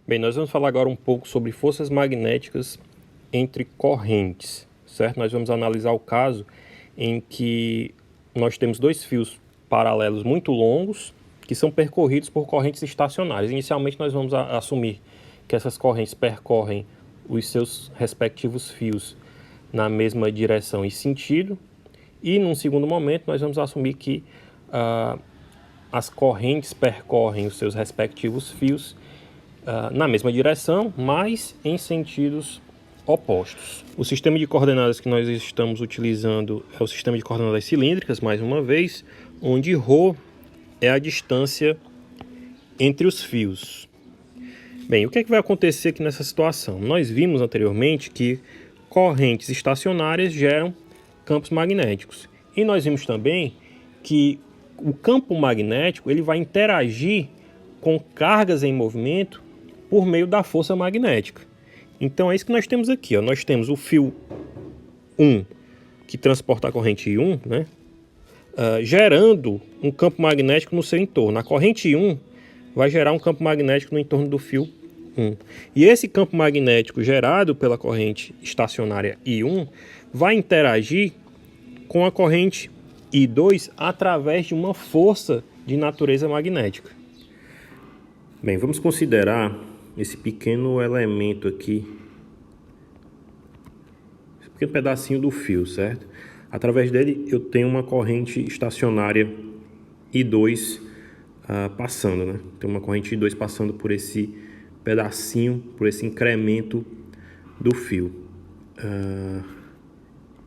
Bem, nós vamos falar agora um pouco sobre forças magnéticas entre correntes, certo? Nós vamos analisar o caso em que nós temos dois fios paralelos muito longos que são percorridos por correntes estacionárias. Inicialmente nós vamos assumir que essas correntes percorrem os seus respectivos fios na mesma direção e sentido, e num segundo momento nós vamos assumir que as correntes percorrem os seus respectivos fios na mesma direção, mas em sentidos opostos. O sistema de coordenadas que nós estamos utilizando é o sistema de coordenadas cilíndricas, mais uma vez, onde ρ é a distância entre os fios. Bem, o que é que vai acontecer aqui nessa situação? Nós vimos anteriormente que correntes estacionárias geram campos magnéticos. E nós vimos também que o campo magnético ele vai interagir com cargas em movimento por meio da força magnética. Então é isso que nós temos aqui. Ó. Nós temos o fio 1, que transporta a corrente I1, né? Gerando um campo magnético no seu entorno. A corrente I1 vai gerar um campo magnético no entorno do fio 1. E esse campo magnético gerado pela corrente estacionária I1 vai interagir com a corrente I2 através de uma força de natureza magnética. Bem, vamos considerar esse pequeno elemento aqui, esse pequeno pedacinho do fio, certo? Através dele eu tenho uma corrente estacionária I2 passando, né? Tem uma corrente I2 passando por esse pedacinho, por esse incremento do fio.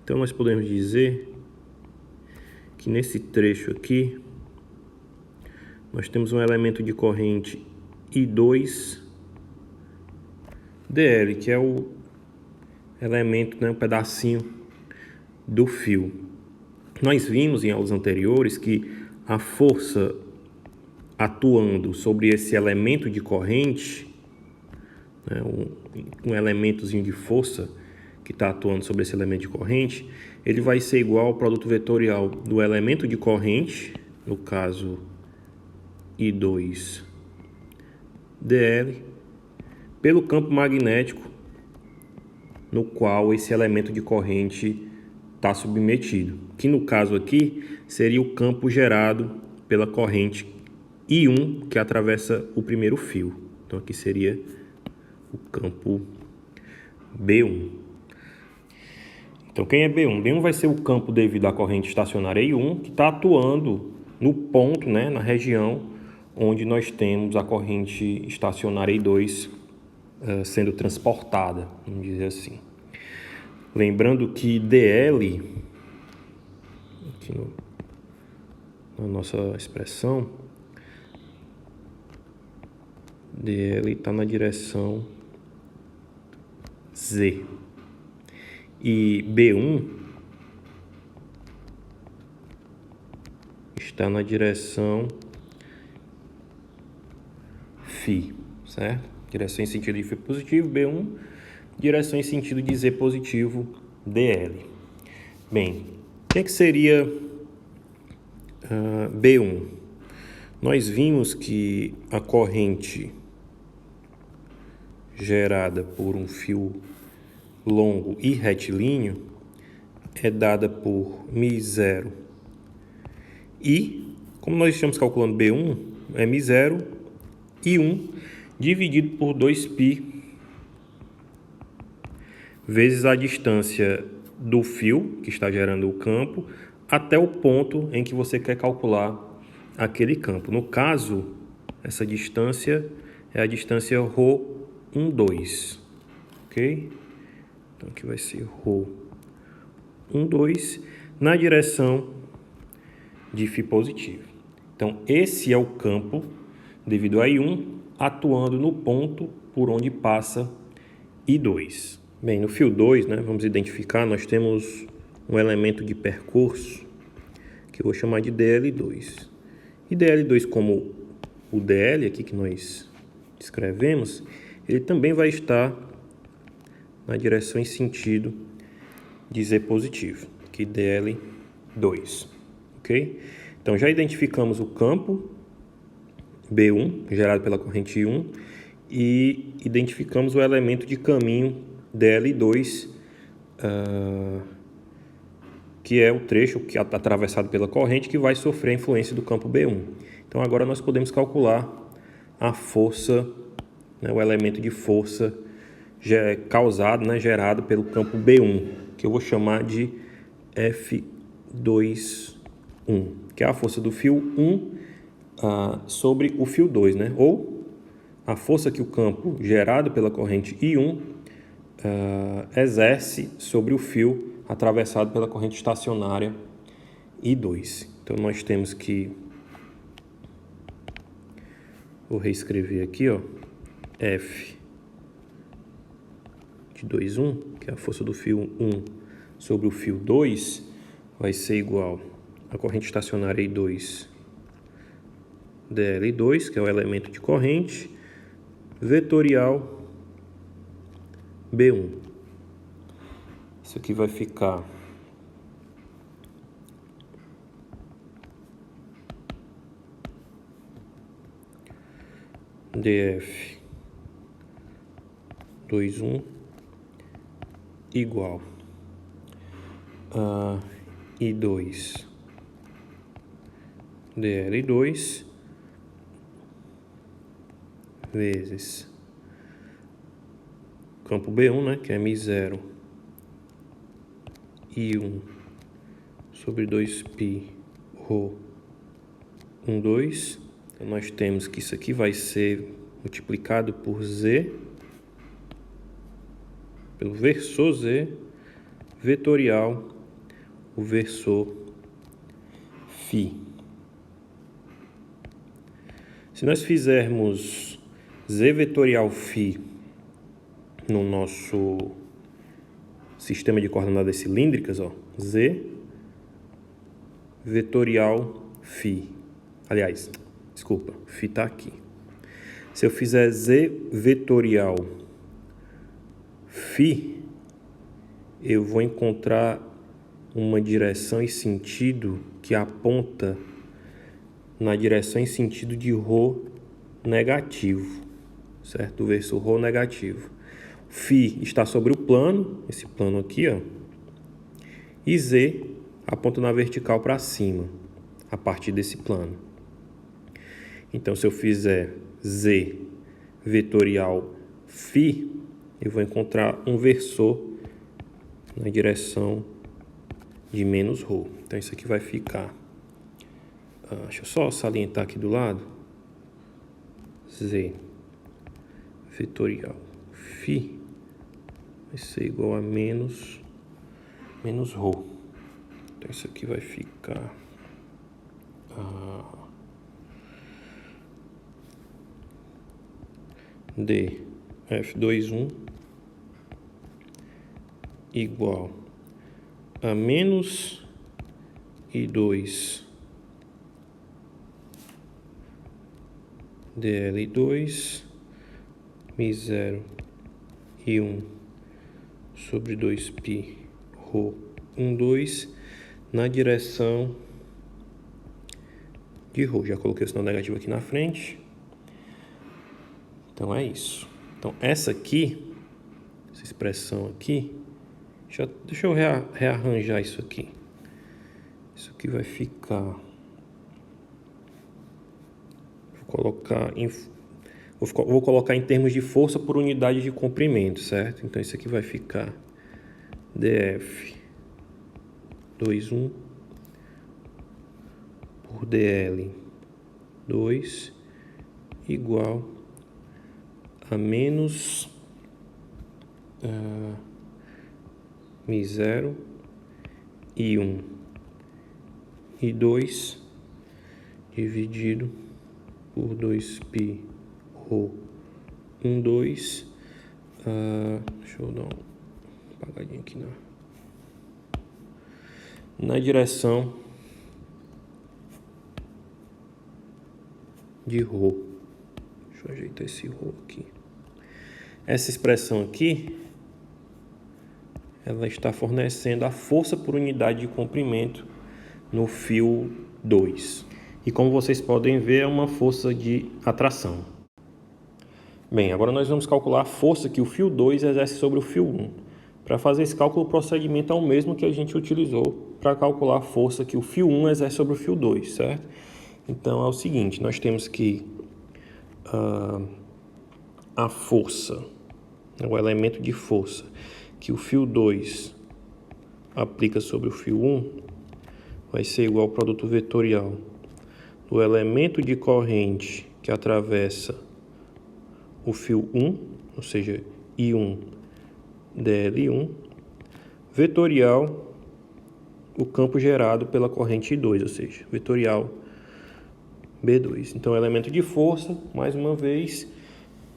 Então nós podemos dizer que nesse trecho aqui nós temos um elemento de corrente I2 DL, que é o elemento, né, um pedacinho do fio. Nós vimos em aulas anteriores que a força atuando sobre esse elemento de corrente, né, um elementozinho de força que está atuando sobre esse elemento de corrente, ele vai ser igual ao produto vetorial do elemento de corrente, no caso I2 DL, pelo campo magnético no qual esse elemento de corrente está submetido, que no caso aqui seria o campo gerado pela corrente I1 que atravessa o primeiro fio. Então aqui seria o campo B1. Então quem é B1? B1 vai ser o campo devido à corrente estacionária I1 que está atuando no ponto, né, na região onde nós temos a corrente estacionária I2 sendo transportada, vamos dizer assim. Lembrando que DL, aqui na nossa expressão, DL está na direção Z. E B1 está na direção φ, certo? Direção em sentido de φ positivo, B1, direção em sentido de Z positivo, DL. Bem, o que seria B1? Nós vimos que a corrente gerada por um fio longo e retilíneo é dada por μ0 e, como nós estamos calculando B1, é μ0 e 1 dividido por 2π vezes a distância do fio que está gerando o campo até o ponto em que você quer calcular aquele campo. No caso, essa distância é a distância ρ12, ok? Então aqui vai ser ρ12 na direção de φ positivo. Então esse é o campo devido a I1 atuando no ponto por onde passa I2. Bem, no fio 2, né, vamos identificar, nós temos um elemento de percurso que eu vou chamar de DL2. E DL2, como o DL aqui que nós descrevemos, ele também vai estar na direção e sentido de Z positivo, aqui DL2, ok? Então já identificamos o campo B1, gerado pela corrente I1, e identificamos o elemento de caminho DL2, que é o trecho que está atravessado pela corrente que vai sofrer a influência do campo B1. Então agora nós podemos calcular a força, né, o elemento de força causado, né, gerado pelo campo B1, que eu vou chamar de F21, que é a força do fio 1 sobre o fio 2, né? Ou a força que o campo gerado pela corrente I1 exerce sobre o fio atravessado pela corrente estacionária I2. Então nós temos que, vou reescrever aqui, ó, F de 2,1, que é a força do fio 1 sobre o fio 2, vai ser igual a corrente estacionária I2 dL2, que é o elemento de corrente, vetorial B1. Isso aqui vai ficar dF 2,1 igual a I2 dL2 vezes campo B1, né, que é μ0 I1 sobre 2π ρ 12. Então nós temos que isso aqui vai ser multiplicado por Z, pelo versor Z, vetorial, o versor φ. Se nós fizermos Z vetorial φ no nosso sistema de coordenadas cilíndricas, ó, Z vetorial φ. Aliás, desculpa, φ está aqui. Se eu fizer Z vetorial φ, eu vou encontrar uma direção e sentido que aponta na direção e sentido de ρ negativo, certo? O versor ρ negativo. Φ está sobre o plano, esse plano aqui, ó, e Z aponta na vertical para cima, a partir desse plano. Então, se eu fizer Z vetorial φ, eu vou encontrar um versor na direção de menos ρ. Então, isso aqui vai ficar... deixa eu só salientar aqui do lado. Z vetorial φ vai ser igual a menos ρ. Então, isso aqui vai ficar... d F21 igual a menos I2 dL2 μ0 I1 sobre 2π ρ 12 na direção de ρ. Já coloquei o sinal negativo aqui na frente. Então é isso. Então essa expressão aqui, deixa eu rearranjar isso aqui. Isso aqui vai ficar... Vou colocar em termos de força por unidade de comprimento, certo? Então isso aqui vai ficar dF 2,1 por dL 2 igual a menos μ0 I1 I2 dividido por 2π ρ 12. Deixa eu dar uma apagadinha aqui na direção de ρ. Deixa eu ajeitar esse ρ aqui. Essa expressão aqui, ela está fornecendo a força por unidade de comprimento no fio 2. E como vocês podem ver, é uma força de atração. Bem, agora nós vamos calcular a força que o fio 2 exerce sobre o fio 1. Para fazer esse cálculo, o procedimento é o mesmo que a gente utilizou para calcular a força que o fio 1 exerce sobre o fio 2, certo? Então é o seguinte, nós temos que a força, o elemento de força que o fio 2 aplica sobre o fio 1 vai ser igual ao produto vetorial do elemento de corrente que atravessa o fio 1, ou seja, I1 dl1, vetorial o campo gerado pela corrente I2, ou seja, vetorial B2. Então, o elemento de força, mais uma vez,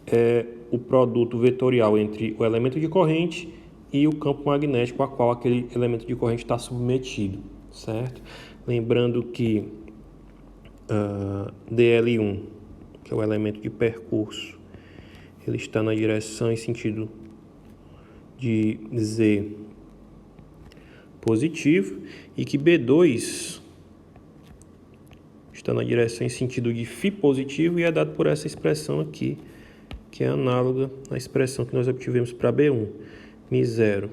é o produto vetorial entre o elemento de corrente e o campo magnético a qual aquele elemento de corrente está submetido, certo? Lembrando que dl1, que é o elemento de percurso, ele está na direção em sentido de Z positivo, e que B2 está na direção em sentido de φ positivo e é dado por essa expressão aqui, que é análoga à expressão que nós obtivemos para B1, μ0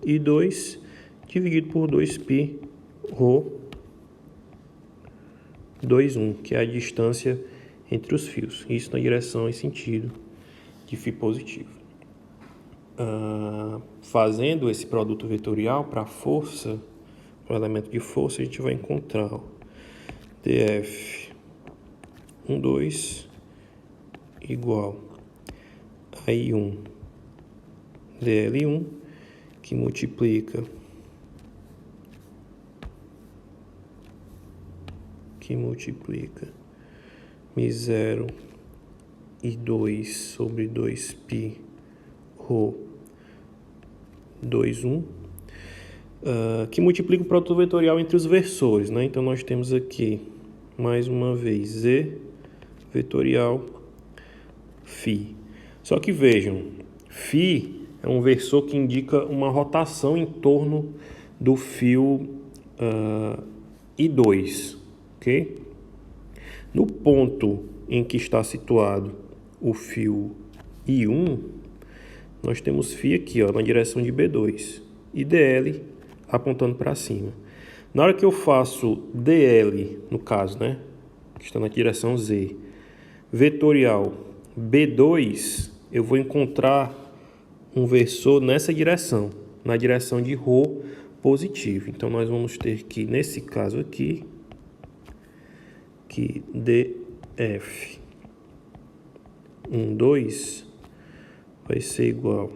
e 2 dividido por 2π ρ 2,1, que é a distância entre os fios, isso na direção em sentido de φ positivo. Fazendo esse produto vetorial para a força, para o elemento de força, a gente vai encontrar dF12 igual a I1 dl1, que multiplica μ0 e 2 sobre 2π ρ 2,1, que multiplica o produto vetorial entre os versores, né? Então, nós temos aqui, mais uma vez, Z vetorial φ. Só que vejam, φ é um versor que indica uma rotação em torno do fio I2, ok? No ponto em que está situado o fio I1, nós temos φ aqui, ó, na direção de B2 e dl apontando para cima. Na hora que eu faço dl, no caso, né, que está na direção Z, vetorial B2, eu vou encontrar um versor nessa direção, na direção de ρ positivo. Então, nós vamos ter que, nesse caso aqui, que df12 vai ser igual,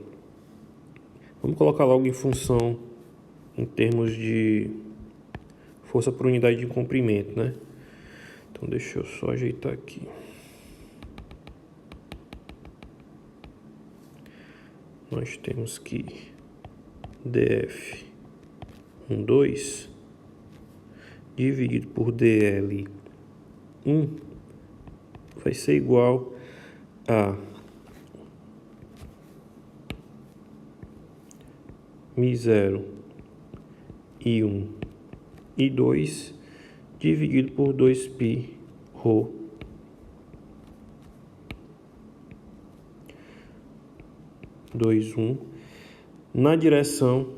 vamos colocar logo em função, em termos de força por unidade de comprimento, né? Então, deixa eu só ajeitar aqui. Nós temos que df12 dividido por dl1 vai ser igual a μ0 I1 e 2 dividido por 2π ρ 2,1 na direção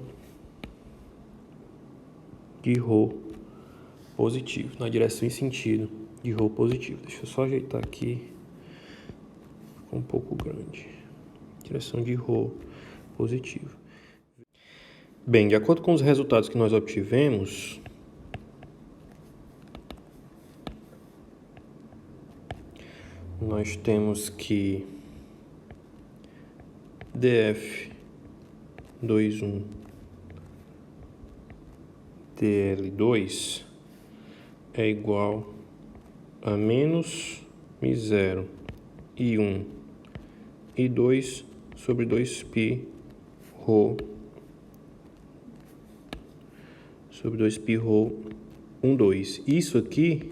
de ρ positivo, na direção em sentido de ρ positivo. Deixa eu só ajeitar aqui, ficou um pouco grande. Direção de ρ positivo. Bem, de acordo com os resultados que nós obtivemos, nós temos que df21 dl2 é igual a menos μ0 I1 e 2 sobre 2π ρ sobre 2π ρ 1,2. Isso aqui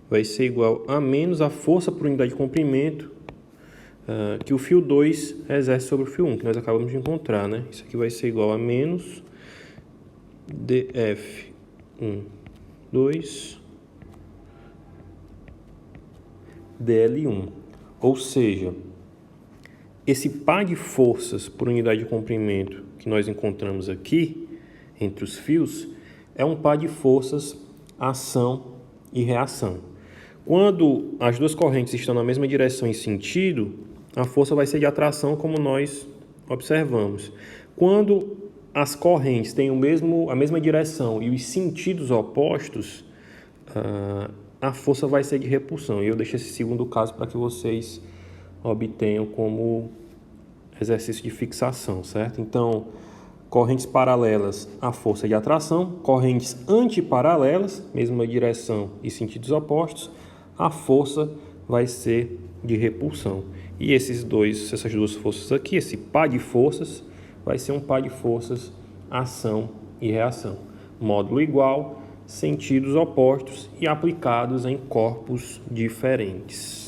vai ser igual a menos a força por unidade de comprimento que o fio 2 exerce sobre o fio 1, que nós acabamos de encontrar, né? Isso aqui vai ser igual a menos df2 dl1. Ou seja, esse par de forças por unidade de comprimento que nós encontramos aqui, entre os fios, é um par de forças ação e reação. Quando as duas correntes estão na mesma direção e sentido, a força vai ser de atração, como nós observamos. Quando as correntes têm a mesma direção e os sentidos opostos, a força vai ser de repulsão. E eu deixo esse segundo caso para que vocês obtenham como exercício de fixação, certo? Então, correntes paralelas, a força de atração; correntes antiparalelas, mesma direção e sentidos opostos, a força vai ser de repulsão. E essas duas forças aqui, esse par de forças, vai ser um par de forças ação e reação. Módulo igual, sentidos opostos e aplicados em corpos diferentes.